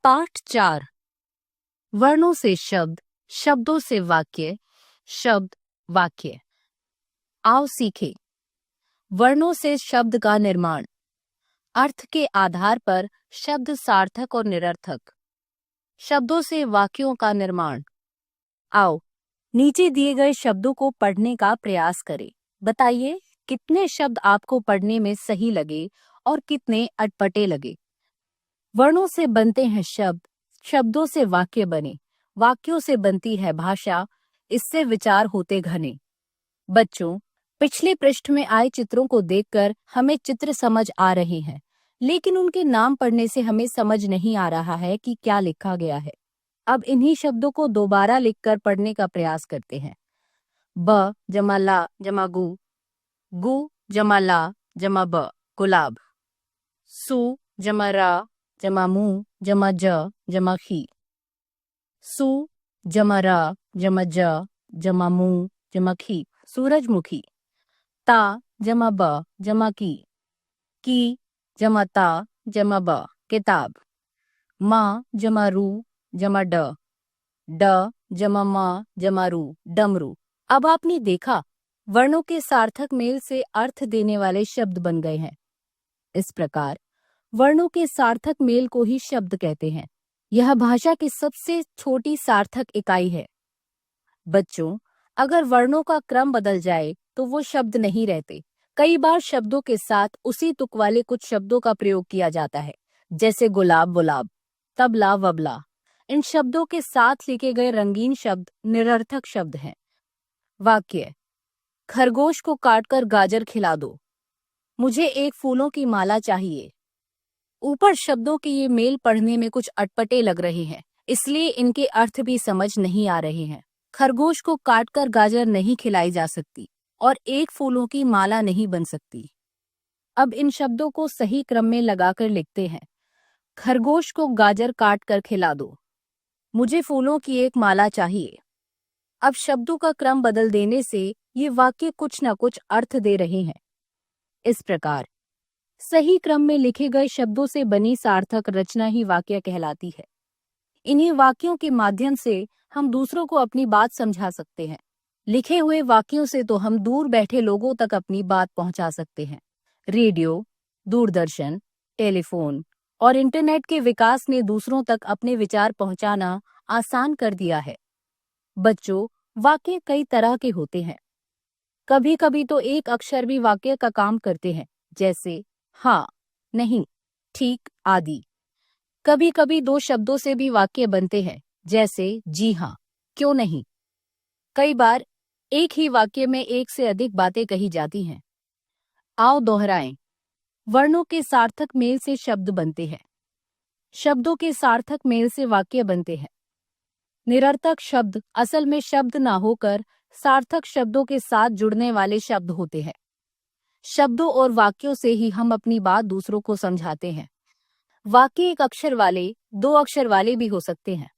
पाठ 4। वर्णों से शब्द, शब्दों से वाक्य, शब्द वाक्य। आओ सीखें। वर्णों से शब्द का निर्माण। अर्थ के आधार पर शब्द सार्थक और निरर्थक। शब्दों से वाक्यों का निर्माण। आओ नीचे दिए गए शब्दों को पढ़ने का प्रयास करें। बताइए कितने शब्द आपको पढ़ने में सही लगे और कितने अटपटे लगे। वर्णों से बनते हैं शब्द, शब्दों से वाक्य बने, वाक्यों से बनती है भाषा, इससे विचार होते घने। बच्चों, पिछले पृष्ठ में आए चित्रों को देखकर हमें चित्र समझ आ रहे हैं, लेकिन उनके नाम पढ़ने से हमें समझ नहीं आ रहा है कि क्या लिखा गया है। अब इन्हीं शब्दों को दोबारा लिखकर पढ़ने का प्रयास करते हैं। ब जमा ला जमा गु, गु जमा ला जमा ब गुलाब। सु जमा रा जमा मु जमा ज जमा खी। सु जमा रा जमा ज जमा मु जमा खी सूरजमुखी। ता जमा ब जमा की जमा ता जमा ब किताब। मा जमा रू जमा ड जमा मा जमा रू डमरू। अब आपने देखा वर्णों के सार्थक मेल से अर्थ देने वाले शब्द बन गए हैं। इस प्रकार वर्णों के सार्थक मेल को ही शब्द कहते हैं। यह भाषा की सबसे छोटी सार्थक इकाई है। बच्चों, अगर वर्णों का क्रम बदल जाए तो वो शब्द नहीं रहते। कई बार शब्दों के साथ उसी तुक वाले कुछ शब्दों का प्रयोग किया जाता है, जैसे गुलाब गुलाब, तबला वबला। इन शब्दों के साथ लिखे गए रंगीन शब्द निरर्थक शब्द हैं। वाक्य। खरगोश को काटकर गाजर खिला दो। मुझे एक फूलों की माला चाहिए। ऊपर शब्दों के ये मेल पढ़ने में कुछ अटपटे लग रहे हैं, इसलिए इनके अर्थ भी समझ नहीं आ रहे हैं। खरगोश को काटकर गाजर नहीं खिलाई जा सकती और एक फूलों की माला नहीं बन सकती। अब इन शब्दों को सही क्रम में लगाकर लिखते हैं। खरगोश को गाजर काट कर खिला दो। मुझे फूलों की एक माला चाहिए। अब शब्दों का क्रम बदल देने से ये वाक्य कुछ न कुछ अर्थ दे रहे हैं। इस प्रकार सही क्रम में लिखे गए शब्दों से बनी सार्थक रचना ही वाक्य कहलाती है। इन्हीं वाक्यों के माध्यम से हम दूसरों को अपनी बात समझा सकते हैं। लिखे हुए वाक्यों से तो हम दूर बैठे लोगों तक अपनी बात पहुंचा सकते हैं। रेडियो, दूरदर्शन, टेलीफोन और इंटरनेट के विकास ने दूसरों तक अपने विचार पहुंचाना आसान कर दिया है। बच्चों, वाक्य कई तरह के होते हैं। कभी कभी तो एक अक्षर भी वाक्य का काम करते हैं, जैसे हाँ, नहीं, ठीक आदि। कभी कभी दो शब्दों से भी वाक्य बनते हैं, जैसे जी हाँ, क्यों नहीं। कई बार एक ही वाक्य में एक से अधिक बातें कही जाती हैं। आओ दोहराएं। वर्णों के सार्थक मेल से शब्द बनते हैं। शब्दों के सार्थक मेल से वाक्य बनते हैं। निरर्थक शब्द असल में शब्द ना होकर सार्थक शब्दों के साथ जुड़ने वाले शब्द होते हैं। शब्दों और वाक्यों से ही हम अपनी बात दूसरों को समझाते हैं। वाक्य एक अक्षर वाले, दो अक्षर वाले भी हो सकते हैं।